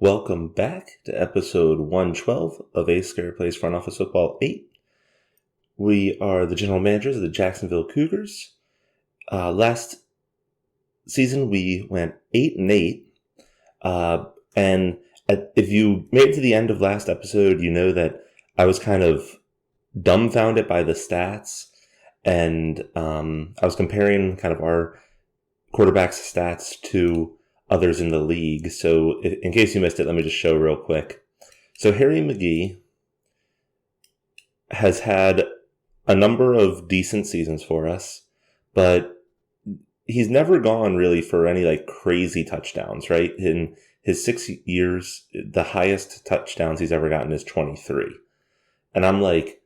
Welcome back to episode 112 of AyyScare Plays Front Office Football 8. We are the general managers of the Jacksonville Cougars. Last season we went 8-8. And if you made it to the end of last episode, you know that I was kind of dumbfounded by the stats. And I was comparing kind of our quarterback's stats to others in the league. So in case you missed it, let me just show real quick. So Harry McGee has had a number of decent seasons for us, but he's never gone really for any crazy touchdowns, right? In his 6 years, the highest touchdowns he's ever gotten is 23. And I'm like,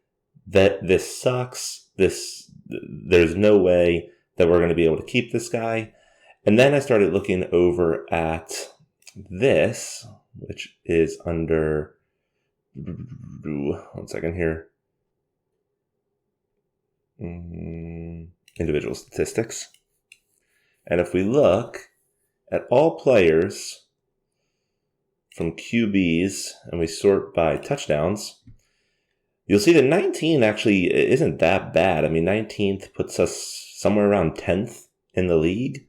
this sucks. There's no way that we're going to be able to keep this guy. And then I started looking over at this, which is under, one second here, individual statistics. And if we look at all players from QBs and we sort by touchdowns, you'll see that 19 actually isn't that bad. I mean, 19th puts us somewhere around 10th in the league.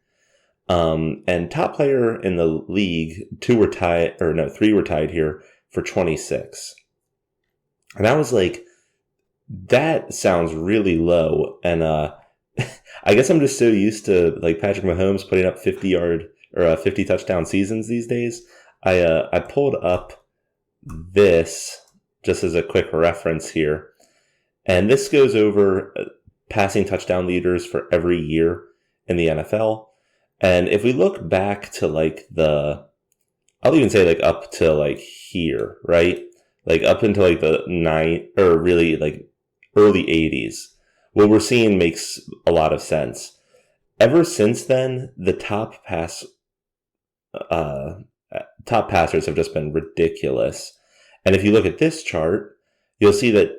And top player in the league, three were tied here for 26. And I was like, that sounds really low. And, I guess I'm just so used to Patrick Mahomes putting up 50 touchdown seasons these days. I pulled up this just as a quick reference here. And this goes over passing touchdown leaders for every year in the NFL. And if we look back to I'll even say up to here, right? Up into the early 80s. What we're seeing makes a lot of sense. Ever since then, the top passers have just been ridiculous. And if you look at this chart, you'll see that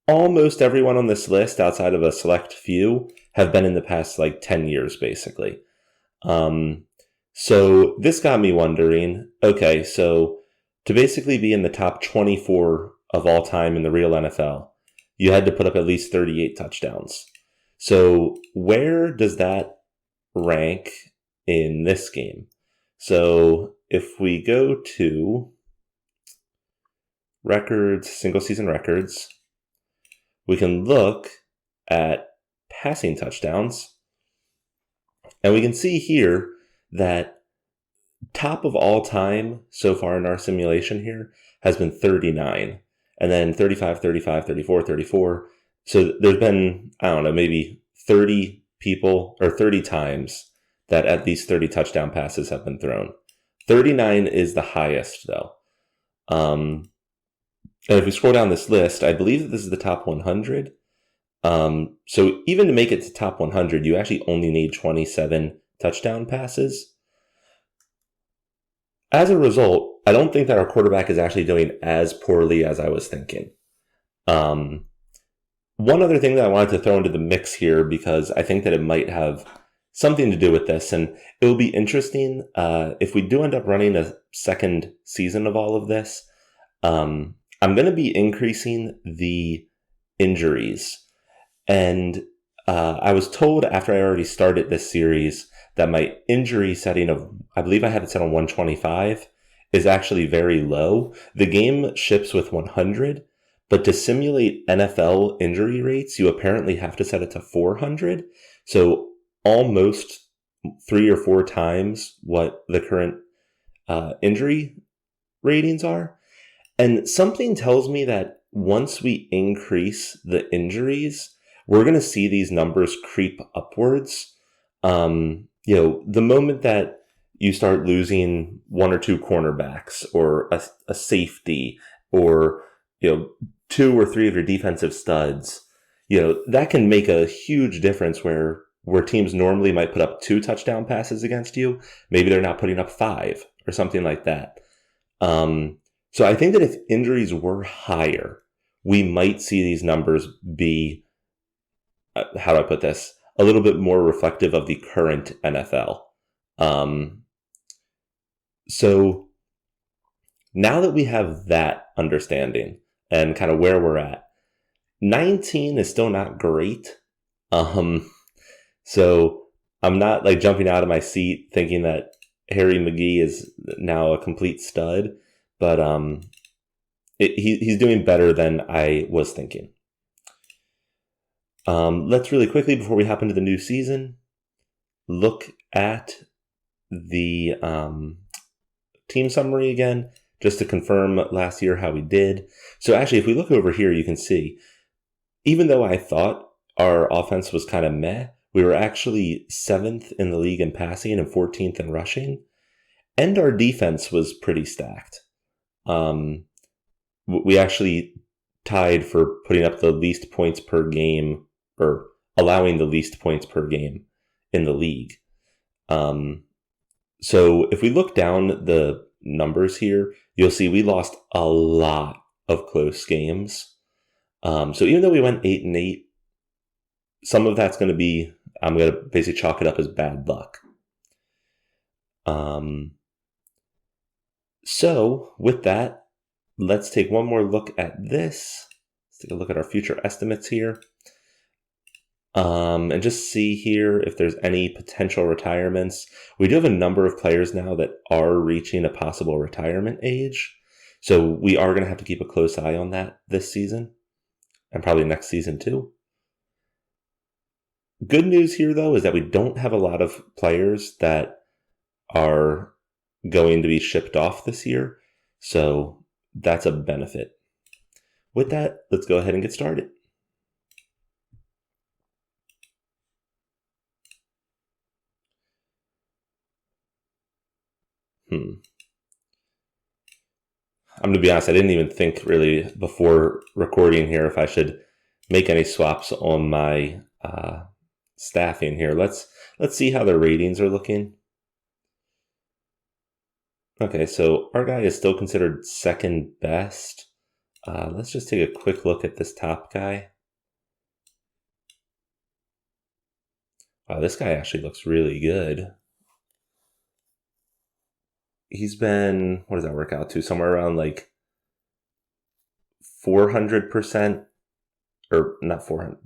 almost everyone on this list, outside of a select few, have been in the past 10 years, basically. So this got me wondering, okay, so to basically be in the top 24 of all time in the real NFL, you had to put up at least 38 touchdowns. So where does that rank in this game? So if we go to records, single season records, we can look at passing touchdowns. And we can see here that top of all time so far in our simulation here has been 39. And then 35, 35, 34, 34. So there's been, maybe 30 people or 30 times that at least 30 touchdown passes have been thrown. 39 is the highest, though. And if we scroll down this list, I believe that this is the top 100. So even to make it to top 100, you actually only need 27 touchdown passes. As a result, I don't think that our quarterback is actually doing as poorly as I was thinking. One other thing that I wanted to throw into the mix here, because I think that it might have something to do with this, and it will be interesting if we do end up running a second season of all of this. I'm going to be increasing the injuries. And I was told after I already started this series that my injury setting of, I believe I have it set on 125, is actually very low. The game ships with 100, but to simulate NFL injury rates, you apparently have to set it to 400. So almost 3 or 4 times what the current injury ratings are. And something tells me that once we increase the injuries, we're going to see these numbers creep upwards. The moment that you start losing 1 or 2 cornerbacks or a safety or, 2 or 3 of your defensive studs, that can make a huge difference where teams normally might put up 2 touchdown passes against you. Maybe they're not putting up 5 or something like that. So I think that if injuries were higher, we might see these numbers be, how do I put this, a little bit more reflective of the current NFL. So Now that we have that understanding and kind of where we're at, 19 is still not great. So I'm not like jumping out of my seat thinking that Harry McGee is now a complete stud, but he's doing better than I was thinking. Let's really quickly, before we hop into the new season, look at the team summary again, just to confirm last year how we did. So actually, if we look over here, you can see, even though I thought our offense was kind of meh, we were actually 7th in the league in passing and 14th in rushing. And our defense was pretty stacked. We actually tied for putting up the least points per game, or allowing the least points per game in the league. So if we look down the numbers here, you'll see we lost a lot of close games. So even though we went 8-8, some of that's going to be, I'm going to basically chalk it up as bad luck. So with that, let's take one more look at this. Let's take a look at our future estimates here. And just see here if there's any potential retirements. We do have a number of players now that are reaching a possible retirement age. So we are going to have to keep a close eye on that this season and probably next season too. Good news here, though, is that we don't have a lot of players that are going to be shipped off this year. So that's a benefit. With that, let's go ahead and get started. I'm going to be honest, I didn't even think really before recording here if I should make any swaps on my staffing here. Let's see how the ratings are looking. Okay, so our guy is still considered second best. Let's just take a quick look at this top guy. Wow, this guy actually looks really good. He's been, what does that work out to? Somewhere around like 400%, or not 400,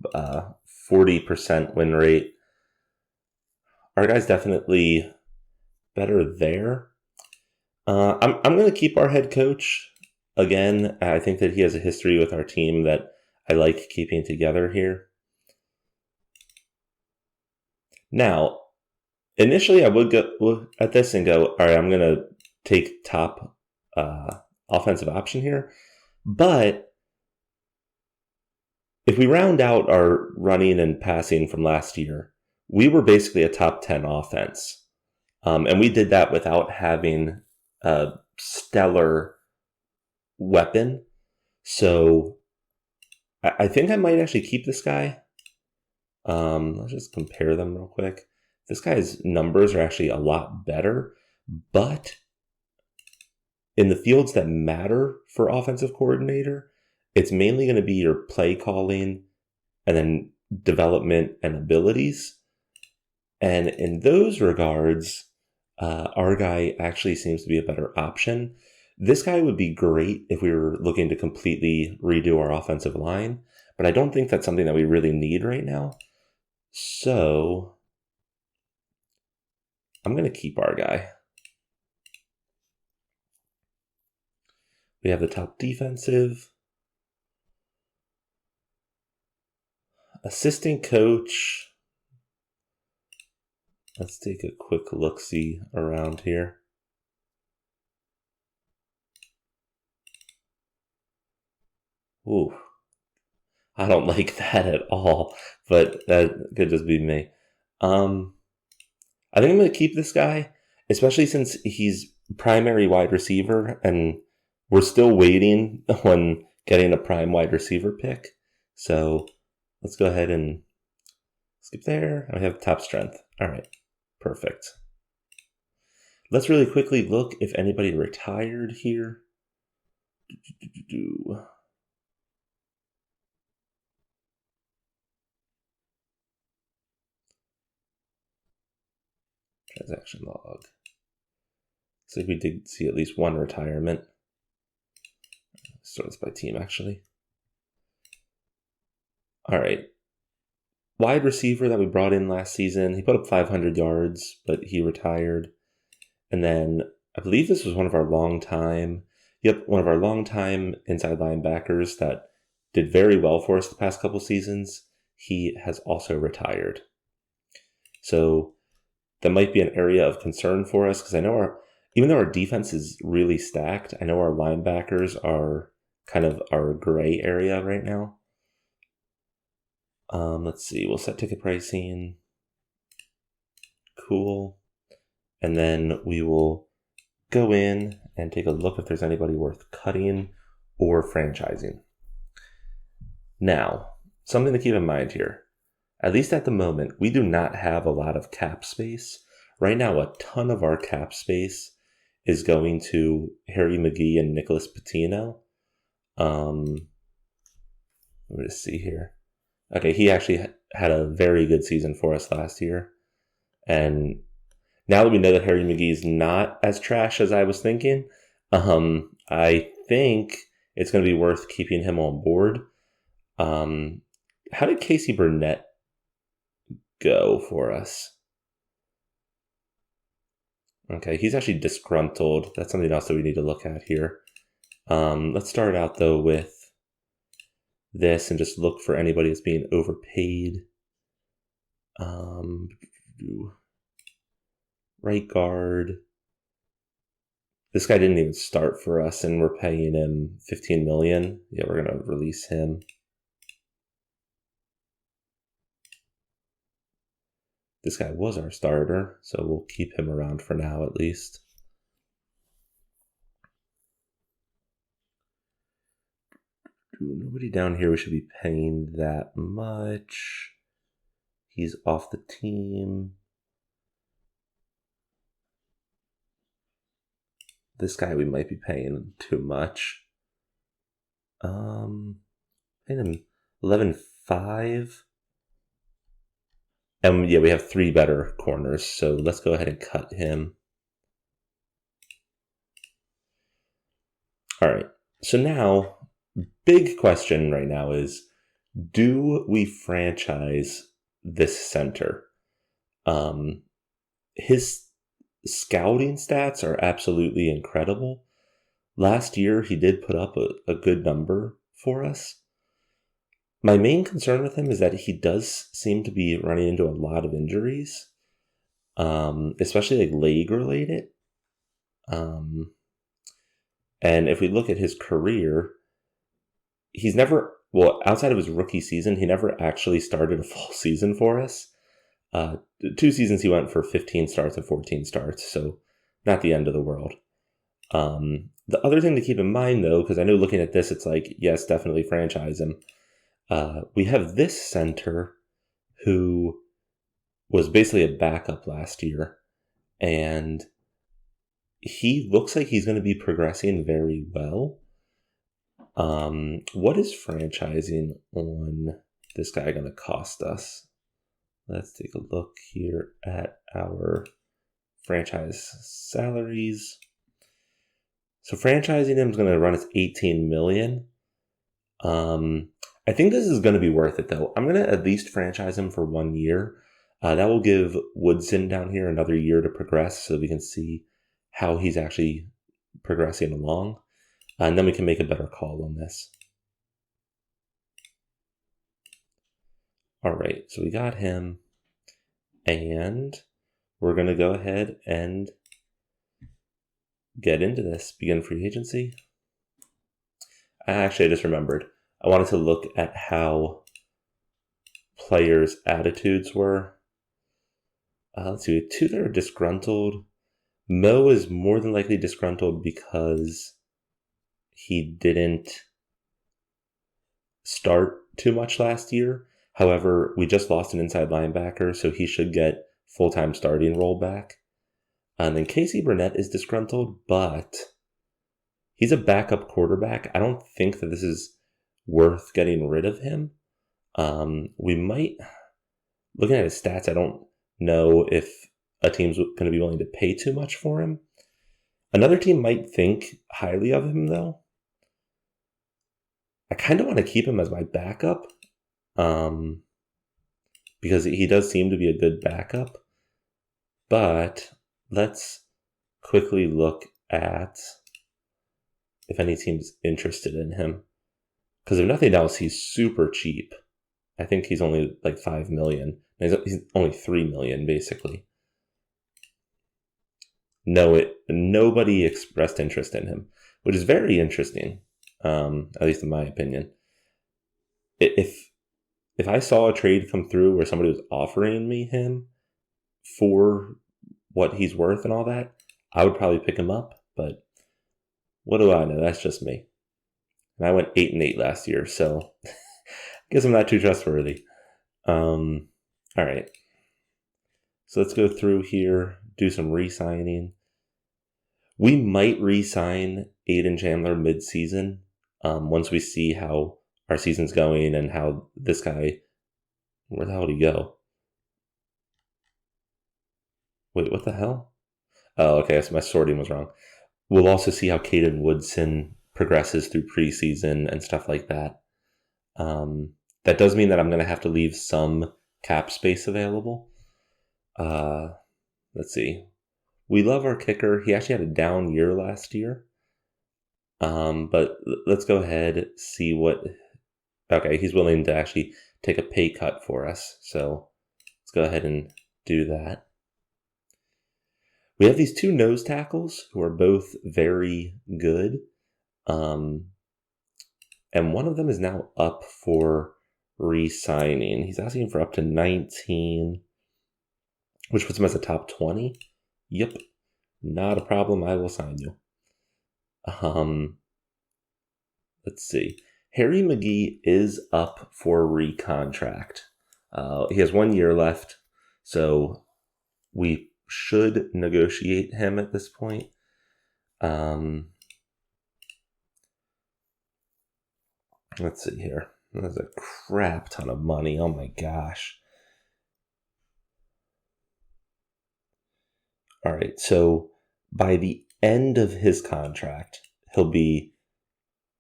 40% win rate. Our guy's definitely better there. I'm going to keep our head coach. Again, I think that he has a history with our team that I like keeping together here. Now, initially I would go at this and go, all right, I'm going to take top offensive option here. But if we round out our running and passing from last year, we were basically a top 10 offense. And we did that without having a stellar weapon. So I think I might actually keep this guy. Let's just compare them real quick. This guy's numbers are actually a lot better, but in the fields that matter for offensive coordinator, it's mainly going to be your play calling and then development and abilities. And in those regards, our guy actually seems to be a better option. This guy would be great if we were looking to completely redo our offensive line, but I don't think that's something that we really need right now. So I'm going to keep our guy. We have the top defensive. Assistant coach. Let's take a quick look-see around here. Ooh, I don't like that at all, but that could just be me. I think I'm going to keep this guy, especially since he's primary wide receiver, and we're still waiting on getting a prime wide receiver pick. So let's go ahead and skip there. I have top strength. All right, perfect. Let's really quickly look if anybody retired here. Transaction log. Looks like we did see at least one retirement. sort this by team, actually. All right. Wide receiver that we brought in last season. He put up 500 yards, but he retired. And then I believe this was one of our longtime inside linebackers that did very well for us the past couple seasons. He has also retired. So that might be an area of concern for us because I know even though our defense is really stacked, I know our linebackers are kind of our gray area right now. Let's see. We'll set ticket pricing. Cool. And then we will go in and take a look if there's anybody worth cutting or franchising. Now, something to keep in mind here. At least at the moment, we do not have a lot of cap space. Right now, a ton of our cap space is going to Harry McGee and Nicholas Patino. Let me just see here. Okay, he actually had a very good season for us last year. And now that we know that Harry McGee is not as trash as I was thinking, I think it's going to be worth keeping him on board. How did Casey Burnett go for us? Okay, he's actually disgruntled. That's something else that we need to look at here. Let's start out, though, with this and just look for anybody that's being overpaid. Right guard. This guy didn't even start for us, and we're paying him $15 million. Yeah, we're going to release him. This guy was our starter, so we'll keep him around for now at least. Nobody down here we should be paying that much. He's off the team. This guy we might be paying too much. Paying him $11.5. And yeah, we have 3 better corners, so let's go ahead and cut him. All right, so now, big question right now is, do we franchise this center? His scouting stats are absolutely incredible. Last year, he did put up a good number for us. My main concern with him is that he does seem to be running into a lot of injuries, especially like leg related. And if we look at his career, he's never, outside of his rookie season, he never actually started a full season for us. 2 seasons he went for 15 starts and 14 starts, so not the end of the world. The other thing to keep in mind, though, because I know looking at this, it's like, yes, definitely franchise him. We have this center who was basically a backup last year, and he looks like he's going to be progressing very well. What is franchising on this guy going to cost us? Let's take a look here at our franchise salaries. So franchising him is going to run us $18 million. I think this is going to be worth it, though. I'm going to at least franchise him for 1 year. That will give Woodson down here another year to progress so we can see how he's actually progressing along. And then we can make a better call on this. All right, so we got him. And we're going to go ahead and get into this. Begin free agency. Actually, I just remembered. I wanted to look at how players' attitudes were. Let's see, we have 2 that are disgruntled. Mo is more than likely disgruntled because he didn't start too much last year. However, we just lost an inside linebacker, so he should get full-time starting role back. And then Casey Burnett is disgruntled, but he's a backup quarterback. I don't think that this is worth getting rid of him. We might, looking at his stats, I don't know if a team's going to be willing to pay too much for him. Another team might think highly of him, though. I kind of want to keep him as my backup, because he does seem to be a good backup. But let's quickly look at if any team's interested in him. Because if nothing else, he's super cheap. I think he's only like 5 million. He's only 3 million, basically. Nobody expressed interest in him, which is very interesting, at least in my opinion. If I saw a trade come through where somebody was offering me him for what he's worth and all that, I would probably pick him up. But what do I know? That's just me. And I went 8-8 last year, so I guess I'm not too trustworthy. All right. So let's go through here, do some re-signing. We might re-sign Aiden Chandler mid-season once we see how our season's going and how this guy... Where the hell did he go? Wait, what the hell? Oh, okay, so my sorting was wrong. We'll also see how Caden Woodson progresses through preseason and stuff like that. That does mean that I'm going to have to leave some cap space available. Let's see. We love our kicker. He actually had a down year last year. But let's go ahead, see what... Okay, he's willing to actually take a pay cut for us. So let's go ahead and do that. We have these two nose tackles who are both very good. And one of them is now up for re-signing. He's asking for up to 19, which puts him as a top 20. Yep, not a problem. I will sign you. Let's see. Harry McGee is up for recontract. He has 1 year left, so we should negotiate him at this point. Let's see here. That's a crap ton of money. Oh my gosh. All right, so by the end of his contract, he'll be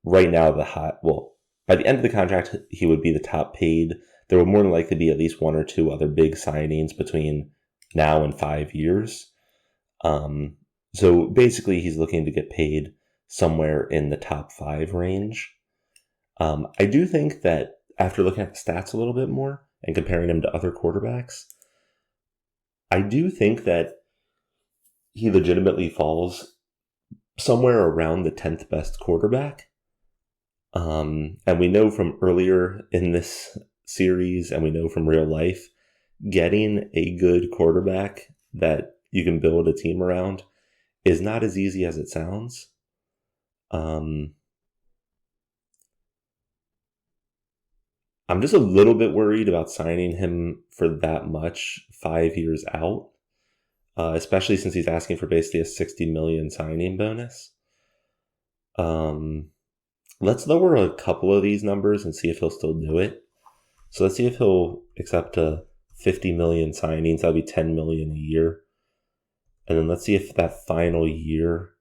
right now by the end of the contract, he would be the top paid. There will more than likely be at least one or two other big signings between now and 5 years. So basically, he's looking to get paid somewhere in the top 5 range. I do think that after looking at the stats a little bit more and comparing him to other quarterbacks, I do think that he legitimately falls somewhere around the 10th best quarterback. And we know from earlier in this series, and we know from real life, getting a good quarterback that you can build a team around is not as easy as it sounds. I'm just a little bit worried about signing him for that much 5 years out, especially since he's asking for basically a $60 million signing bonus. Let's lower a couple of these numbers and see if he'll still do it. So let's see if he'll accept a 50 million signings. That'll be 10 million a year. And then let's see if that final year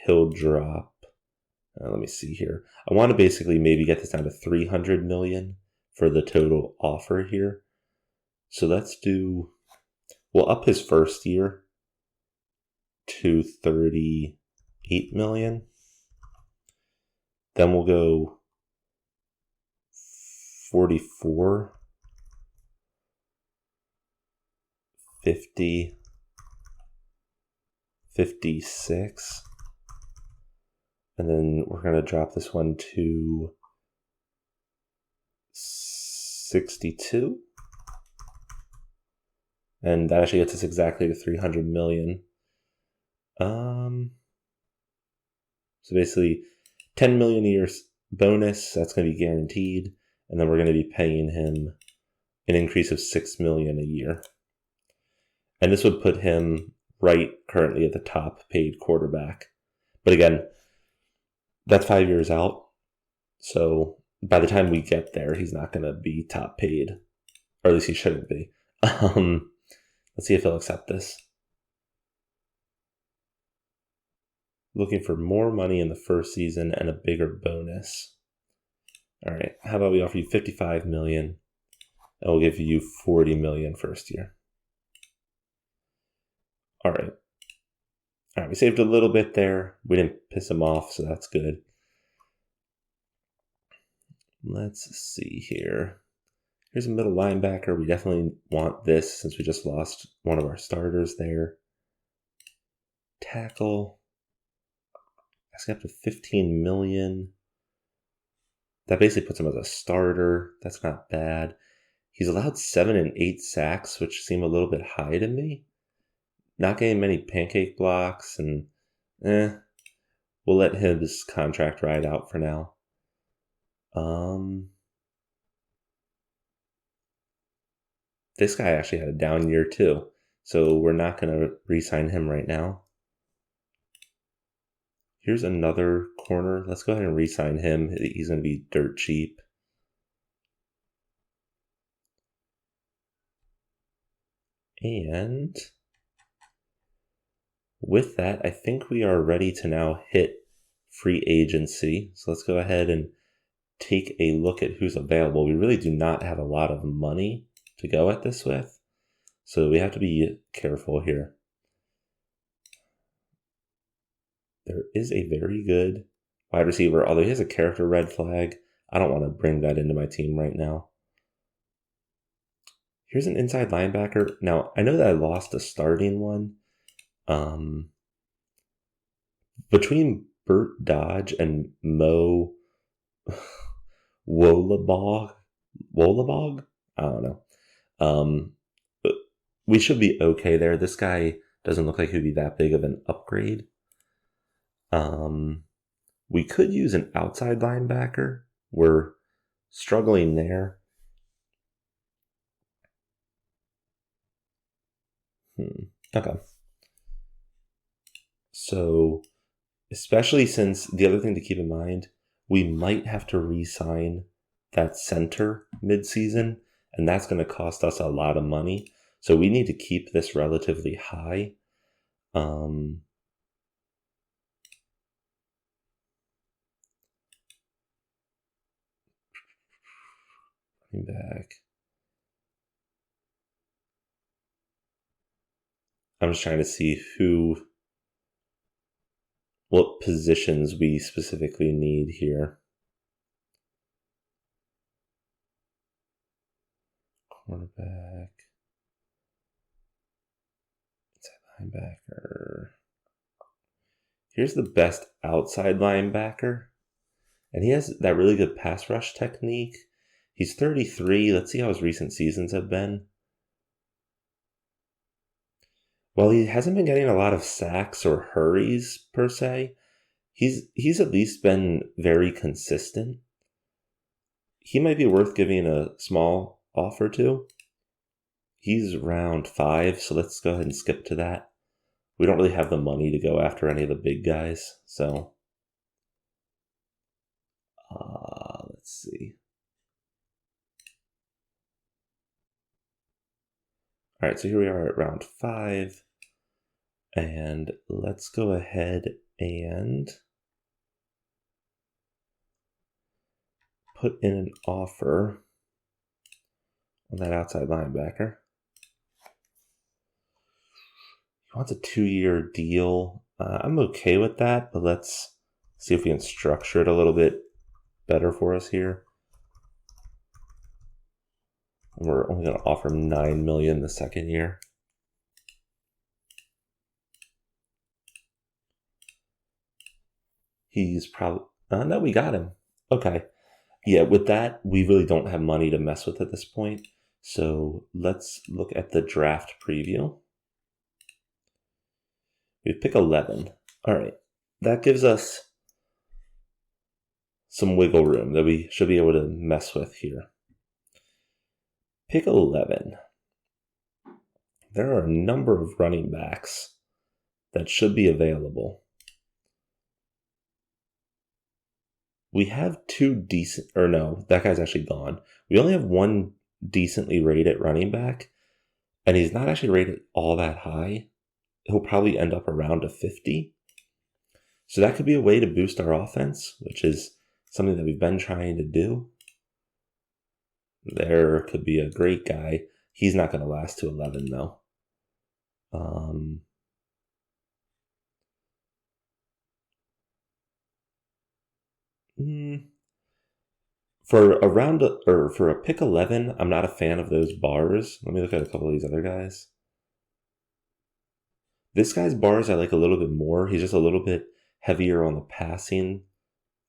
he'll drop. Let me see here. I want to basically maybe get this down to 300 million for the total offer here. So we'll up his first year to 38 million. Then we'll go 44, 50, 56. And then we're going to drop this one to 62. And that actually gets us exactly to 300 million. So basically 10 million a year bonus, that's going to be guaranteed. And then we're going to be paying him an increase of 6 million a year. And this would put him right currently at the top paid quarterback. But again, that's 5 years out. So by the time we get there, he's not going to be top paid. Or at least he shouldn't be. Let's see if he'll accept this. Looking for more money in the first season and a bigger bonus. All right, how about we offer you 55 million and we'll give you 40 million first year. All right. All right, we saved a little bit there. We didn't piss him off, so that's good. Let's see here. Here's a middle linebacker. We definitely want this since we just lost one of our starters there. Tackle. Asking up to 15 million. That basically puts him as a starter. That's not bad. He's allowed 7 and 8 sacks, which seem a little bit high to me. Not getting many pancake blocks, and we'll let his contract ride out for now. This guy actually had a down year too, so we're not going to re-sign him right now. Here's another corner. Let's go ahead and re-sign him. He's going to be dirt cheap. And with that, I think we are ready to now hit free agency. So let's go ahead and take a look at who's available. We really do not have a lot of money to go at this with, so we have to be careful here. There is a very good wide receiver, although he has a character red flag. I don't want to bring that into my team right now. Here's an inside linebacker. Now, I know that I lost a starting one. Between Bert Dodge and Mo Wolabog? I don't know. But we should be okay there. This guy doesn't look like he'd be that big of an upgrade. We could use an outside linebacker. We're struggling there. Okay. So, especially since the other thing to keep in mind, we might have to re-sign that center mid-season, and that's going to cost us a lot of money. So we need to keep this relatively high. Back. I'm just trying to see what positions we specifically need here. Cornerback. Inside linebacker. Here's the best outside linebacker. And he has that really good pass rush technique. He's 33. Let's see how his recent seasons have been. Well, he hasn't been getting a lot of sacks or hurries per se. He's at least been very consistent. He might be worth giving a small offer to. He's round 5, so let's go ahead and skip to that. We don't really have the money to go after any of the big guys, so let's see. All right, so here we are at round 5, and let's go ahead and put in an offer on that outside linebacker. He wants a 2-year deal. I'm okay with that, but let's see if we can structure it a little bit better for us here. We're only going to offer him $9 million the second year. He's probably... no, we got him. Okay. Yeah, with that, we really don't have money to mess with at this point. So let's look at the draft preview. We pick 11. All right. That gives us some wiggle room that we should be able to mess with here. Pick 11. There are a number of running backs that should be available. We have 2 decent, or no, that guy's actually gone. We only have 1 decently rated running back, and he's not actually rated all that high. He'll probably end up around a 50. So that could be a way to boost our offense, which is something that we've been trying to do. There could be a great guy. He's not going to last to 11, though. For a round or for a pick 11, I'm not a fan of those bars. Let me look at a couple of these other guys. This guy's bars I like a little bit more. He's just a little bit heavier on the passing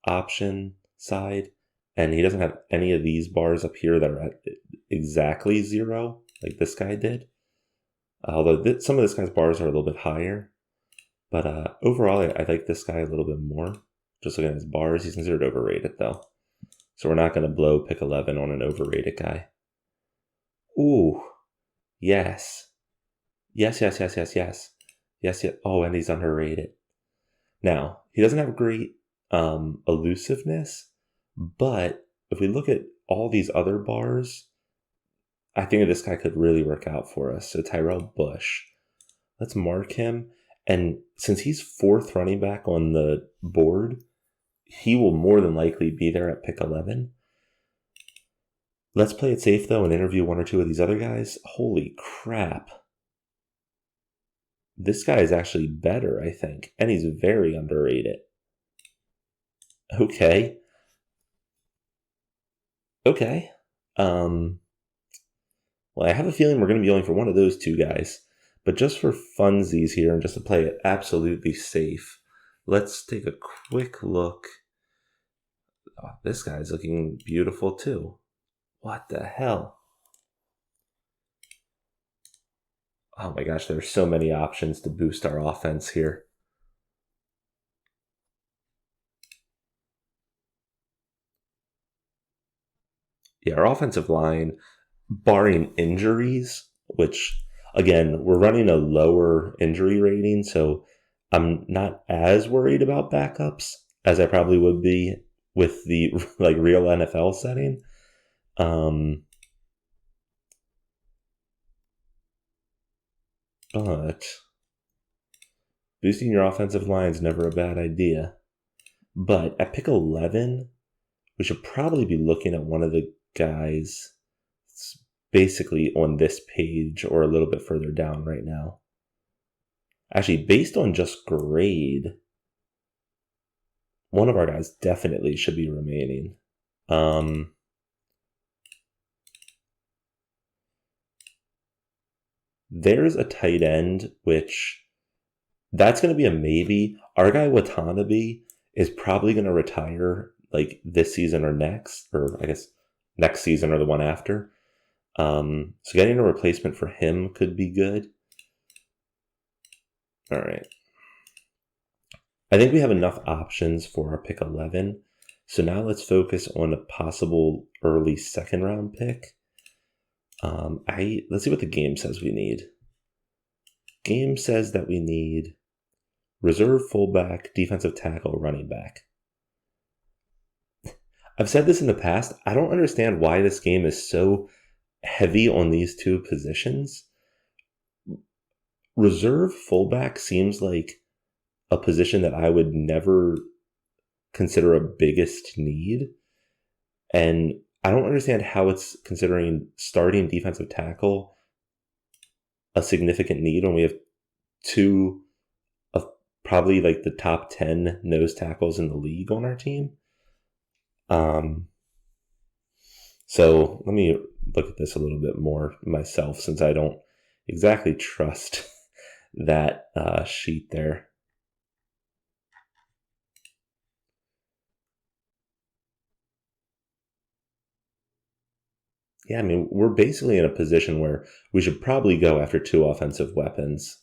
option side, and he doesn't have any of these bars up here that are at exactly 0 like this guy did. Although some of this guy's bars are a little bit higher. But overall, I like this guy a little bit more. Just looking at his bars, he's considered overrated, though. So we're not going to blow pick 11 on an overrated guy. Ooh, yes. Yes. Oh, and he's underrated. Now, he doesn't have great elusiveness, but if we look at all these other bars, I think this guy could really work out for us. So Tyrell Bush. Let's mark him. And since he's 4th running back on the board, he will more than likely be there at pick 11. Let's play it safe, though, and interview 1 or 2 of these other guys. Holy crap. This guy is actually better, I think. And he's very underrated. Okay. Well, I have a feeling we're going to be going for one of those 2 guys. But just for funsies here and just to play it absolutely safe, let's take a quick look. Oh, this guy's looking beautiful too. What the hell? Oh my gosh, there's so many options to boost our offense here. Yeah, our offensive line, barring injuries, which, again, we're running a lower injury rating, so I'm not as worried about backups as I probably would be with the real NFL setting. But boosting your offensive line is never a bad idea. But at pick 11, we should probably be looking at one of the guys basically on this page or a little bit further down right now. Actually, based on just grade, one of our guys definitely should be remaining. There's a tight end, which that's going to be a maybe. Our guy Watanabe is probably going to retire like this season or next, or I guess next season or the one after. So getting a replacement for him could be good. All right. I think we have enough options for our pick 11. So now let's focus on a possible early 2nd round pick. Let's see what the game says we need. Game says that we need reserve fullback, defensive tackle, running back. I've said this in the past. I don't understand why this game is so heavy on these 2 positions. Reserve fullback seems like a position that I would never consider a biggest need. And I don't understand how it's considering starting defensive tackle a significant need when we have 2 of probably like the top 10 nose tackles in the league on our team. So let me look at this a little bit more myself, since I don't exactly trust that sheet there. Yeah, I mean, we're basically in a position where we should probably go after 2 offensive weapons.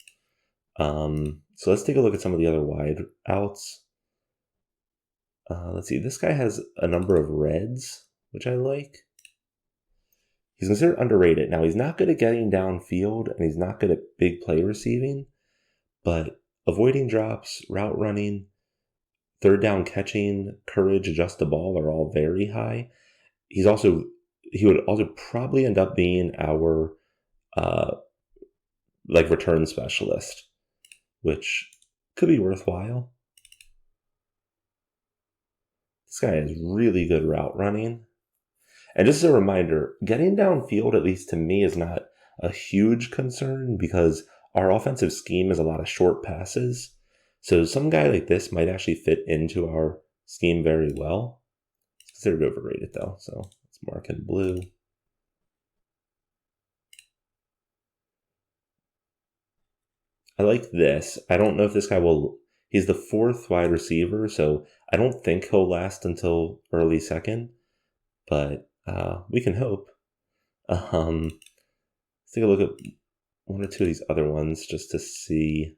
So let's take a look at some of the other wide outs. Let's see. This guy has a number of reds, which I like. He's considered underrated. Now, he's not good at getting downfield, and he's not good at big play receiving, but avoiding drops, route running, 3rd down catching, courage, adjust the ball are all very high. He would also probably end up being our return specialist, which could be worthwhile. This guy has really good route running. And just as a reminder, getting downfield, at least to me, is not a huge concern because our offensive scheme is a lot of short passes. So some guy like this might actually fit into our scheme very well. It's considered overrated though, so let's mark in blue. I like this. I don't know if this guy will... He's the 4th wide receiver, so I don't think he'll last until early second, but we can hope. Let's take a look at one or two of these other ones just to see.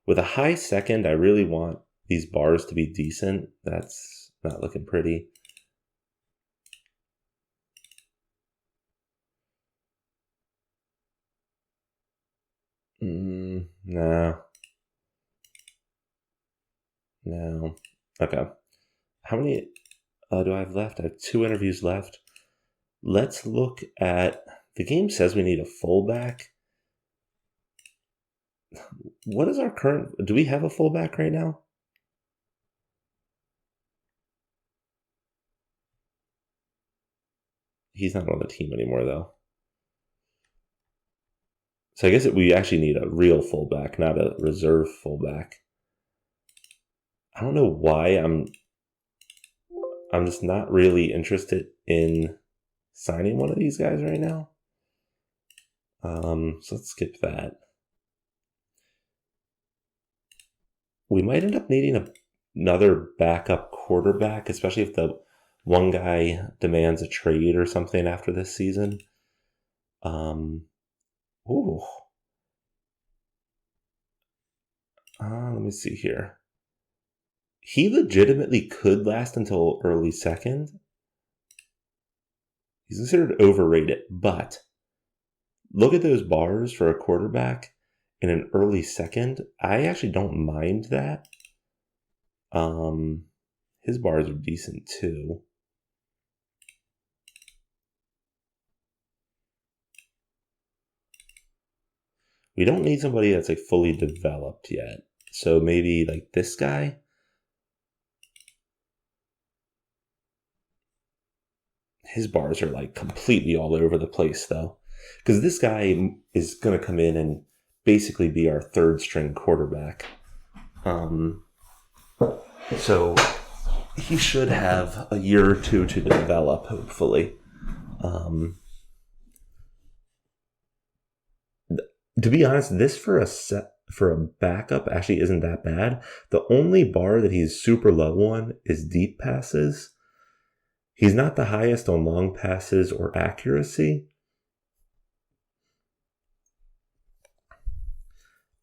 With a high second, I really want these bars to be decent. That's not looking pretty. No. No. Okay. How many do I have left? I have 2 interviews left. Let's look at... The game says we need a fullback. What is our current... Do we have a fullback right now? He's not on the team anymore, though. So I guess we actually need a real fullback, not a reserve fullback. I don't know why I'm just not really interested in signing one of these guys right now. So let's skip that. We might end up needing another backup quarterback, especially if the one guy demands a trade or something after this season. Ooh. Let me see here. He legitimately could last until early second. He's considered overrated, but look at those bars for a quarterback in an early second. I actually don't mind that. His bars are decent too. We don't need somebody that's like fully developed yet. So maybe like this guy. His bars are like completely all over the place though. Because this guy is going to come in and basically be our 3rd string quarterback. So he should have a year or 2 to develop, hopefully. To be honest, this for a backup actually isn't that bad. The only bar that he's super low on is deep passes. He's not the highest on long passes or accuracy.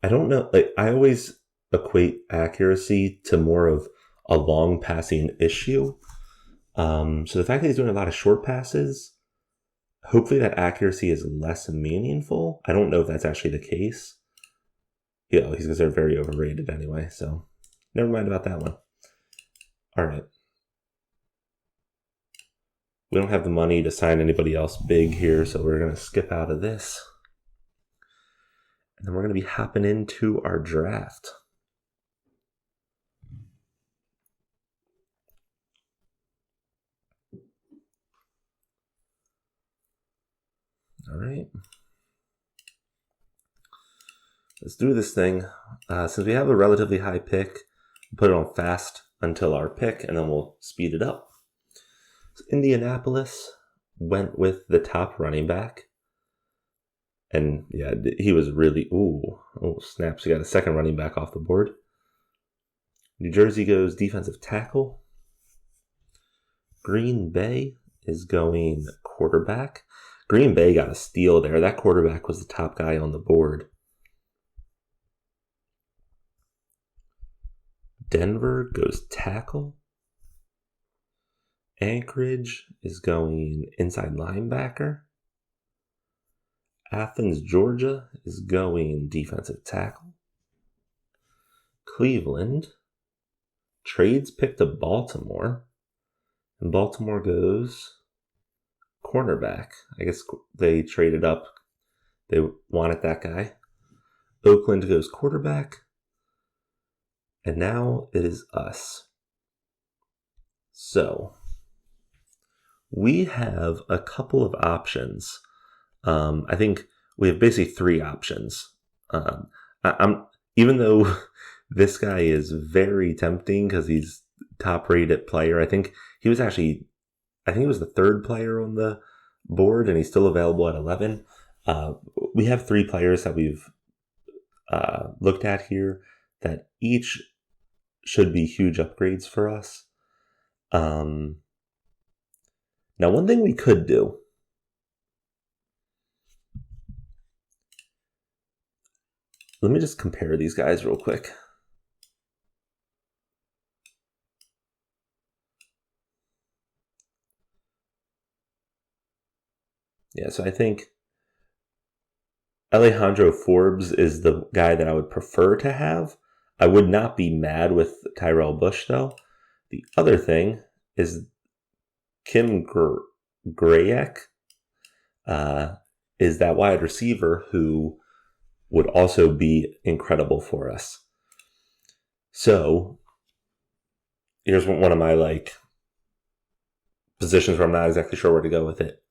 I don't know. Like, I always equate accuracy to more of a long passing issue. So the fact that he's doing a lot of short passes, hopefully that accuracy is less meaningful. I don't know if that's actually the case. You know, he's considered very overrated anyway, so never mind about that one. All right. We don't have the money to sign anybody else big here, so we're going to skip out of this. And then we're going to be hopping into our draft. All right. Let's do this thing. Since we have a relatively high pick, we'll put it on fast until our pick, and then we'll speed it up. So Indianapolis went with the top running back. And yeah, he was really... Oh, snaps. We got a 2nd running back off the board. New Jersey goes defensive tackle. Green Bay is going quarterback. Green Bay got a steal there. That quarterback was the top guy on the board. Denver goes tackle. Anchorage is going inside linebacker. Athens, Georgia is going defensive tackle. Cleveland trades pick to Baltimore. And Baltimore goes cornerback. I guess they traded up. They wanted that guy. Oakland goes quarterback. And now it is us. So we have a couple of options. I think we have basically three options. I'm even though this guy is very tempting because he's top-rated player. I think he was the third player on the board, and he's still available at 11. We have three players that we've looked at here that each should be huge upgrades for us. Now, one thing we could do, let me just compare these guys real quick. Yeah, so I think Alejandro Forbes is the guy that I would prefer to have. I would not be mad with Tyrell Bush, though. The other thing is Kim Grayek is that wide receiver who would also be incredible for us. So here's one of my positions where I'm not exactly sure where to go with it.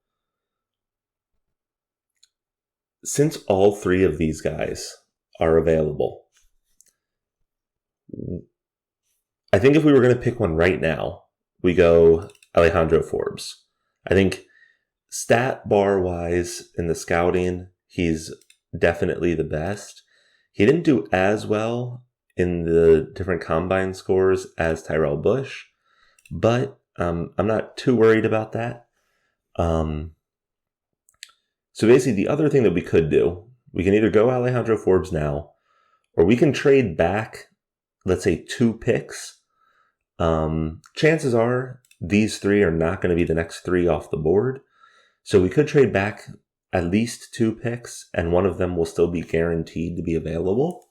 Since all three of these guys are available, I think if we were going to pick one right now, we go Alejandro Forbes. I think stat bar wise in the scouting, he's definitely the best. He didn't do as well in the different combine scores as Tyrell Bush, but I'm not too worried about that. So basically, the other thing that we could do, we can either go Alejandro Forbes now, or we can trade back, let's say, 2 picks. Chances are these 3 are not going to be the next 3 off the board. So we could trade back at least 2 picks, and one of them will still be guaranteed to be available.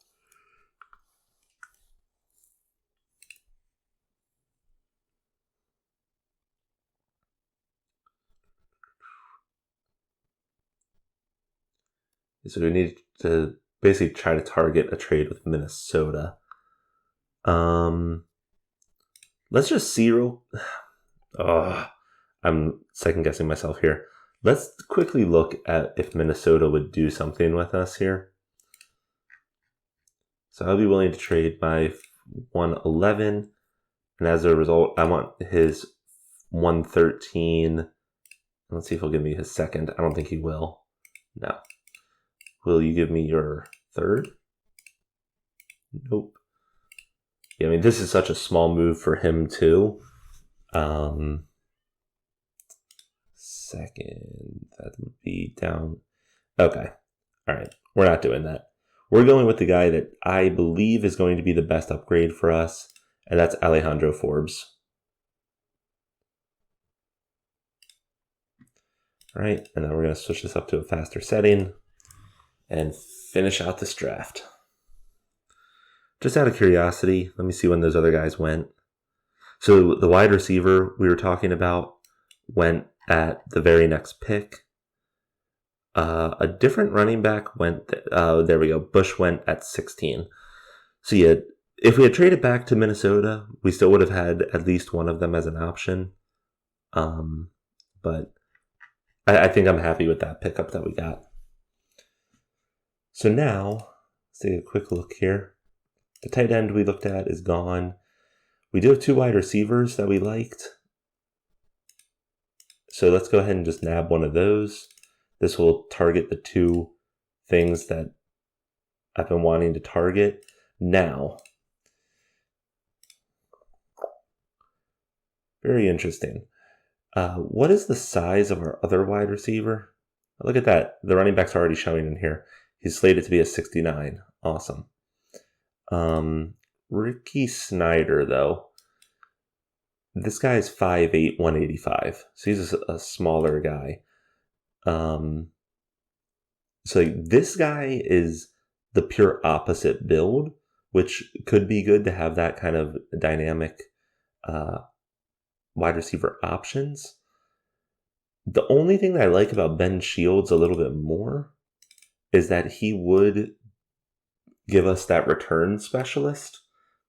So we need to basically try to target a trade with Minnesota. Let's just see I'm second guessing myself here. Let's quickly look at if Minnesota would do something with us here. So I'll be willing to trade my 111, and as a result, I want his 113. Let's see if he'll give me his second. I don't think he will. No. Will you give me your third? Nope. Yeah, I mean, this is such a small move for him, too. Second, that would be down. Okay. All right. We're not doing that. We're going with the guy that I believe is going to be the best upgrade for us, and that's Alejandro Forbes. All right. And then we're going to switch this up to a faster setting and finish out this draft. Just out of curiosity, let me see when those other guys went. So the wide receiver we were talking about went at the very next pick. A different running back went, there we go, Bush went at 16. So yeah, if we had traded back to Minnesota, we still would have had at least one of them as an option. But I think I'm happy with that pickup that we got. So now, let's take a quick look here. The tight end we looked at is gone. We do have 2 wide receivers that we liked. So let's go ahead and just nab one of those. This will target the 2 things that I've been wanting to target. Now, very interesting. What is the size of our other wide receiver? Look at that. The running back's already showing in here. He's slated to be a 69. Awesome. Ricky Snyder, though. This guy is 5'8", 185. So he's a smaller guy. So this guy is the pure opposite build, which could be good to have that kind of dynamic wide receiver options. The only thing that I like about Ben Shields a little bit more is that he would give us that return specialist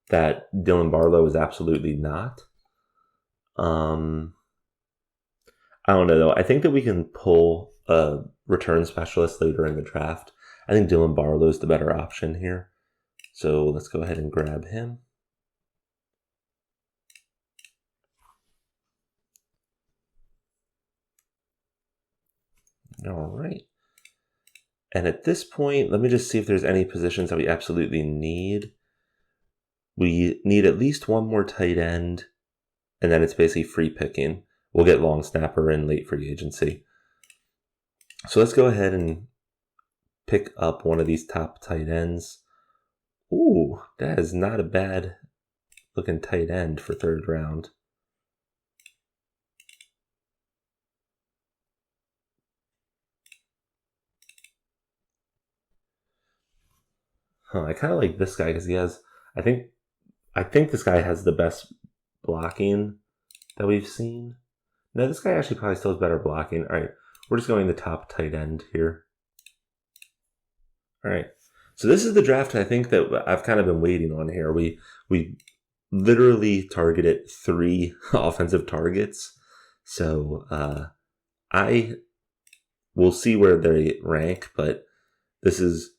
that Dylan Barlow is absolutely not. I don't know though. I think that we can pull a return specialist later in the draft. I think Dylan Barlow's the better option here. So let's go ahead and grab him. All right. And at this point, let me just see if there's any positions that we absolutely need. We need at least one more tight end, and then it's basically free picking. We'll get long snapper in late free agency. So let's go ahead and pick up one of these top tight ends. Ooh, that is not a bad looking tight end for third round. I kind of like this guy because he has, I think this guy has the best blocking that we've seen. No, this guy actually probably still has better blocking. All right, we're just going the top tight end here. All right, so this is the draft I think that I've kind of been waiting on here. We literally targeted 3 offensive targets, so I will see where they rank, but this is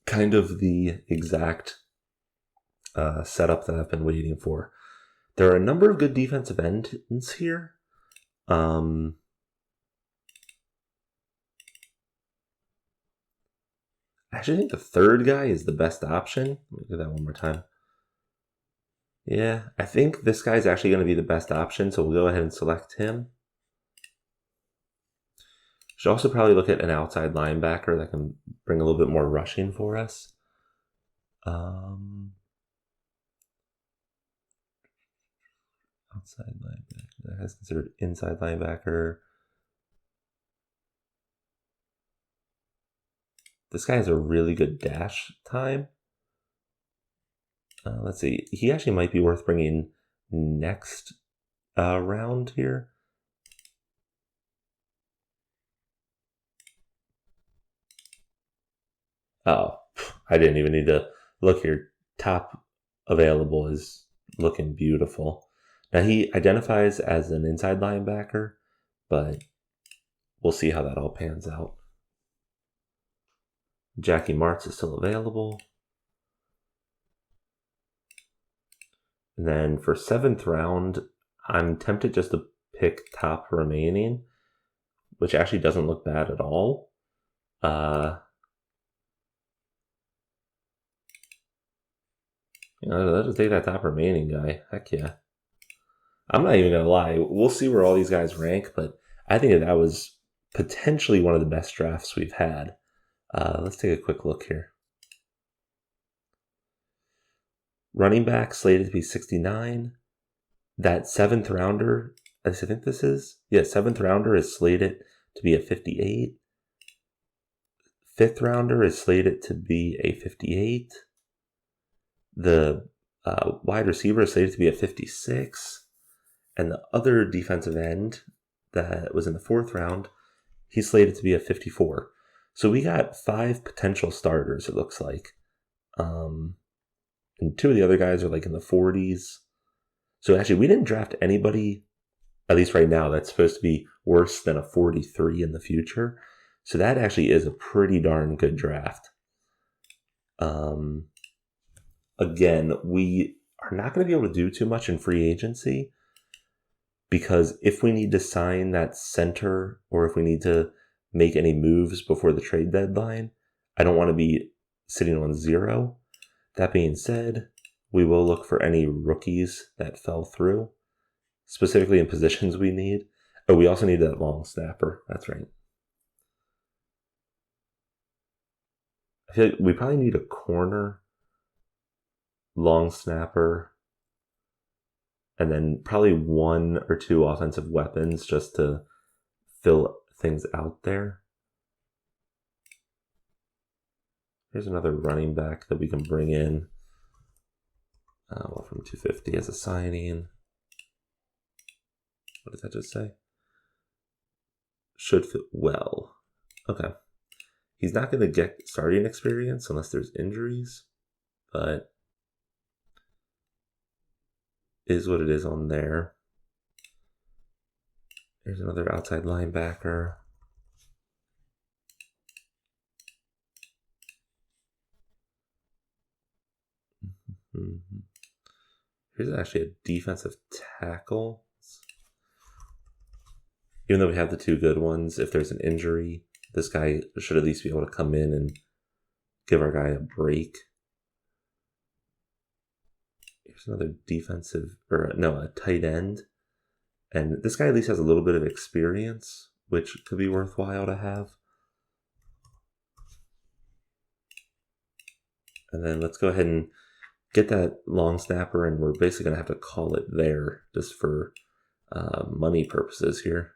kind of the exact setup that I've been waiting for. There are a number of good defensive ends here. I actually think the third guy is the best option. Let me do that one more time. Yeah, I think this guy is actually going to be the best option, so we'll go ahead and select him. Should also probably look at an outside linebacker that can bring a little bit more rushing for us. Outside linebacker. That has considered inside linebacker. This guy has a really good dash time. Let's see. He actually might be worth bringing next round here. Oh, I didn't even need to look here. Top available is looking beautiful. Now he identifies as an inside linebacker, but we'll see how that all pans out. Jackie Martz is still available. And then for 7th round, I'm tempted just to pick top remaining, which actually doesn't look bad at all. Let's just take that top remaining guy. Heck yeah. I'm not even going to lie. We'll see where all these guys rank, but I think that was potentially one of the best drafts we've had. Let's take a quick look here. Running back slated to be 69. That 7th rounder, I think this is, 7th rounder is slated to be a 58. 5th rounder is slated to be a 58. The wide receiver is slated to be a 56. And the other defensive end that was in the 4th round, he's slated to be a 54. So we got 5 potential starters, it looks like. And 2 of the other guys are like in the 40s. So actually, we didn't draft anybody, at least right now, that's supposed to be worse than a 43 in the future. So that actually is a pretty darn good draft. Again, we are not going to be able to do too much in free agency because if we need to sign that center or if we need to make any moves before the trade deadline, I don't want to be sitting on 0. That being said, we will look for any rookies that fell through, specifically in positions we need. Oh, we also need that long snapper. That's right. I feel like we probably need a corner, long snapper, and then probably 1 or 2 offensive weapons just to fill things out there. Here's another running back that we can bring in. From 250 as a signing. What did that just say? Should fit well. Okay. He's not going to get starting experience unless there's injuries, but is what it is on there. Here's another outside linebacker. Here's actually a defensive tackle. Even though we have the two good ones, if there's an injury, this guy should at least be able to come in and give our guy a break. Here's another defensive, a tight end. And this guy at least has a little bit of experience, which could be worthwhile to have. And then let's go ahead and get that long snapper, and we're basically going to have to call it there just for money purposes here.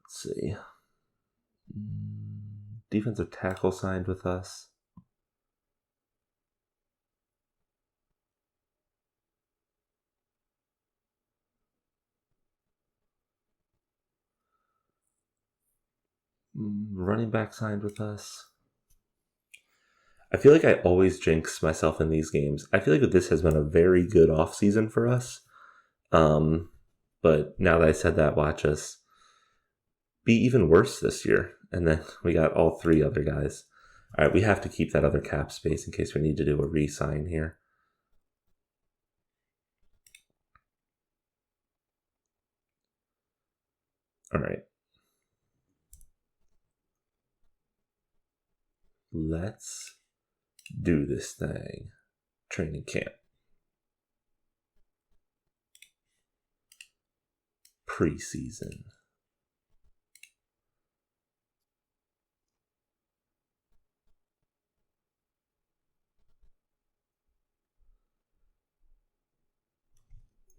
Let's see. Defensive tackle signed with us. Running back signed with us. I feel like I always jinx myself in these games. I feel like this has been a very good offseason for us. But now that I said that, watch us be even worse this year. And then we got all three other guys. All right, we have to keep that other cap space in case we need to do a re-sign here. All right. Let's do this thing. Training camp. Preseason.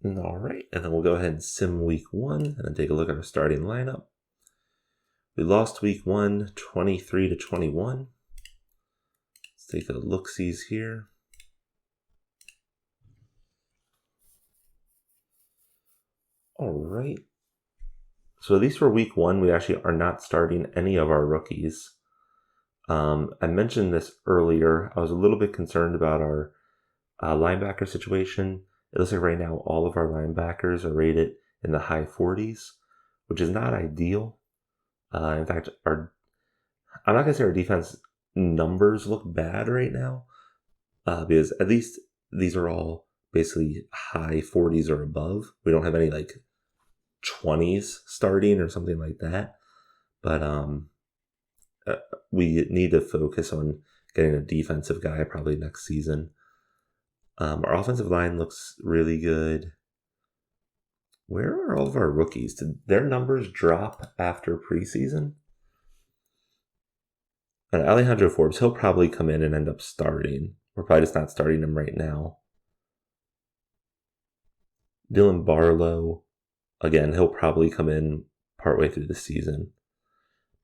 All right, and then we'll go ahead and sim week 1 and then take a look at our starting lineup. We lost week 1, 23-21. Let's take a look-sees here. All right. So at least for week 1, we actually are not starting any of our rookies. I mentioned this earlier. I was a little bit concerned about our linebacker situation. It looks like right now all of our linebackers are rated in the high 40s, which is not ideal. In fact, I'm not going to say our defense numbers look bad right now, because at least these are all basically high 40s or above. We don't have any like 20s starting or something like that. But we need to focus on getting a defensive guy probably next season. Our offensive line looks really good. Where are all of our rookies? Did their numbers drop after preseason? And Alejandro Forbes, he'll probably come in and end up starting. We're probably just not starting him right now. Dylan Barlow, again, he'll probably come in partway through the season.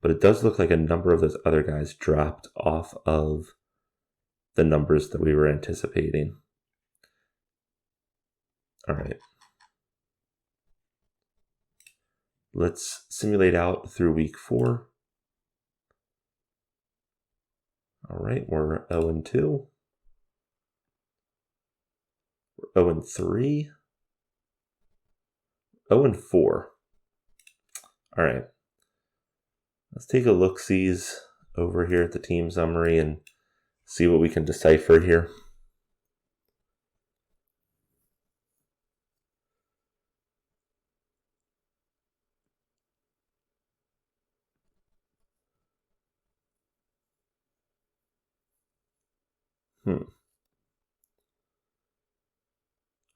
But it does look like a number of those other guys dropped off of the numbers that we were anticipating. All right. Let's simulate out through week 4. All right, we're 0-2. We're 0-3. 0-4. All right. Let's take a look-sees over here at the team summary and see what we can decipher here.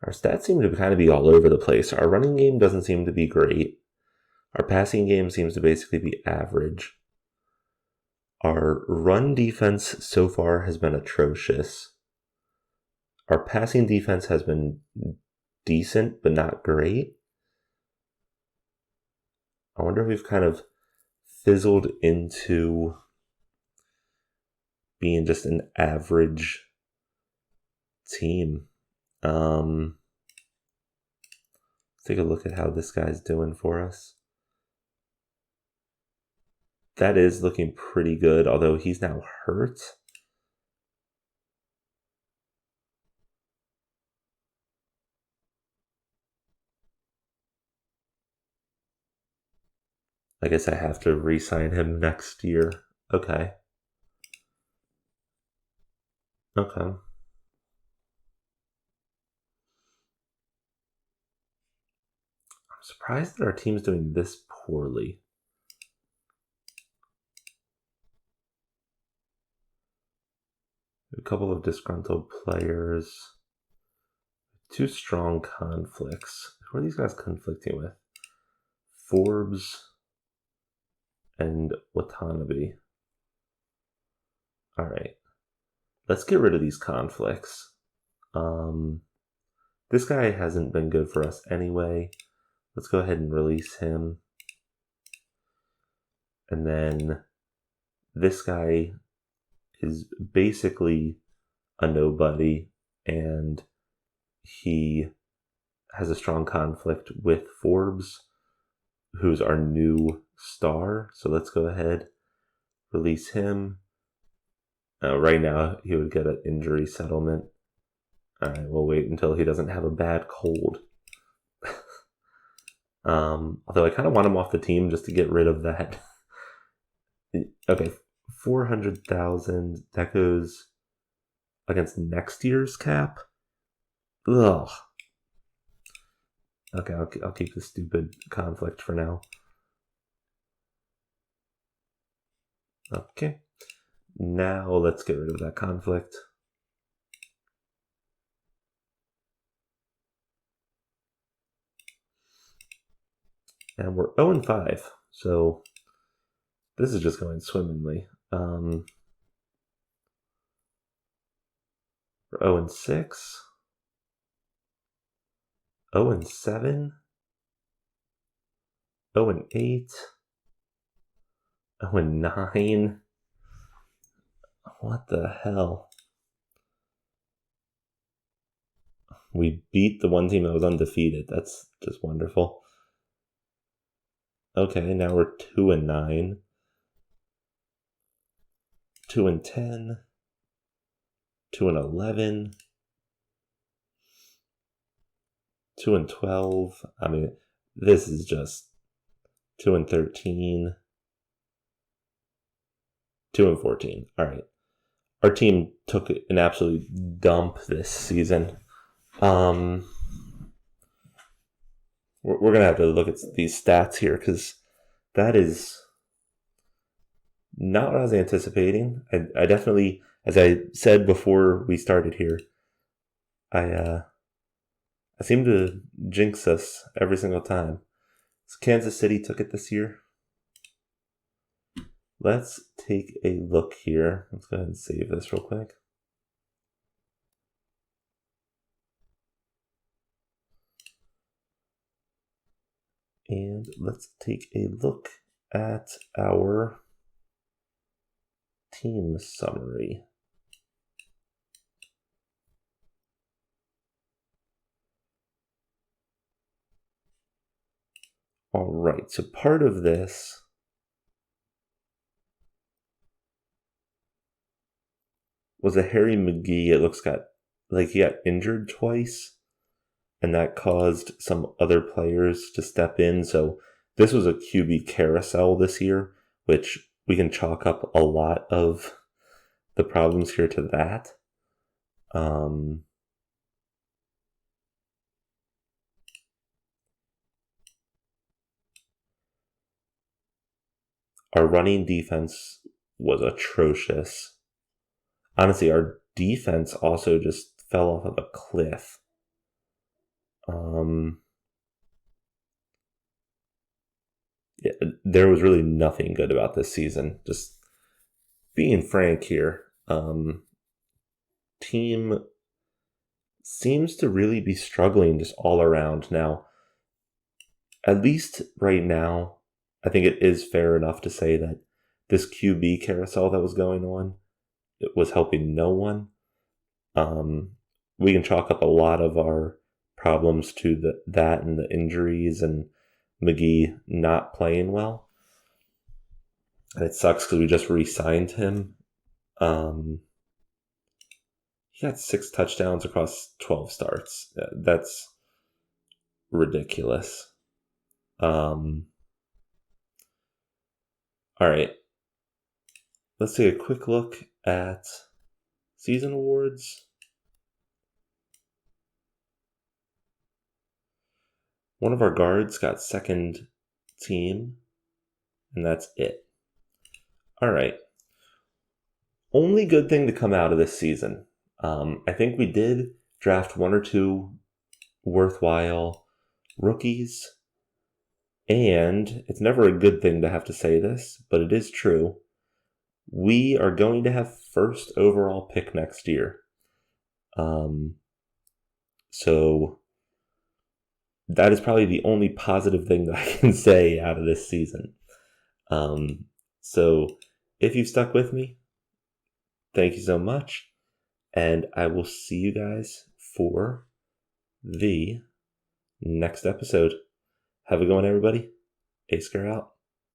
Our stats seem to kind of be all over the place. Our running game doesn't seem to be great. Our passing game seems to basically be average. Our run defense so far has been atrocious. Our passing defense has been decent, but not great. I wonder if we've kind of fizzled into being just an average team. Let's take a look at how this guy's doing for us. That is looking pretty good, although he's now hurt. I guess I have to re-sign him next year. Okay. Okay. I'm surprised that our team's doing this poorly. A couple of disgruntled players. 2 strong conflicts. Who are these guys conflicting with? Forbes and Watanabe. Alright. Let's get rid of these conflicts. This guy hasn't been good for us anyway. Let's go ahead and release him. And then this guy is basically a nobody, and he has a strong conflict with Forbes, who's our new star. So let's go ahead, release him. Right now, he would get an injury settlement. Alright, we'll wait until he doesn't have a bad cold. Although I kind of want him off the team just to get rid of that. Okay, 400,000. That goes against next year's cap. Ugh. Okay, I'll keep the stupid conflict for now. Okay. Now let's get rid of that conflict. And we're 0-5, so this is just going swimmingly. We're 0-6, 0-7, 0-8, 0-9. What the hell? We beat the one team that was undefeated. That's just wonderful. Okay, now we're 2-9, 2-10, 2-11, 2-12. I mean, this is just 2-13, 2-14. All right, our team took an absolute dump this season. We're gonna have to look at these stats here, because that is not what I was anticipating. I definitely, as I said before we started here, I seem to jinx us every single time. So Kansas City took it this year. Let's take a look here. Let's go ahead and save this real quick. And let's take a look at our team summary. All right, so part of this was a Harry McGee. It looks like he got injured twice, and that caused some other players to step in. So this was a QB carousel this year, which we can chalk up a lot of the problems here to that. Our running defense was atrocious. Honestly, our defense also just fell off of a cliff. Yeah, there was really nothing good about this season. Just being frank here, team seems to really be struggling just all around. Now, at least right now, I think it is fair enough to say that this QB carousel that was going on, it was helping no one. We can chalk up a lot of our problems to that and the injuries and McGee not playing well. And it sucks because we just re-signed him. He got 6 touchdowns across 12 starts. That's ridiculous. All right. Let's take a quick look at season awards. One of our guards got second team, and that's it. All right. Only good thing to come out of this season. I think we did draft 1 or 2 worthwhile rookies. And it's never a good thing to have to say this, but it is true. We are going to have first overall pick next year. So that is probably the only positive thing that I can say out of this season. So if you've stuck with me, thank you so much. And I will see you guys for the next episode. Have a good one, everybody. AyyScare out.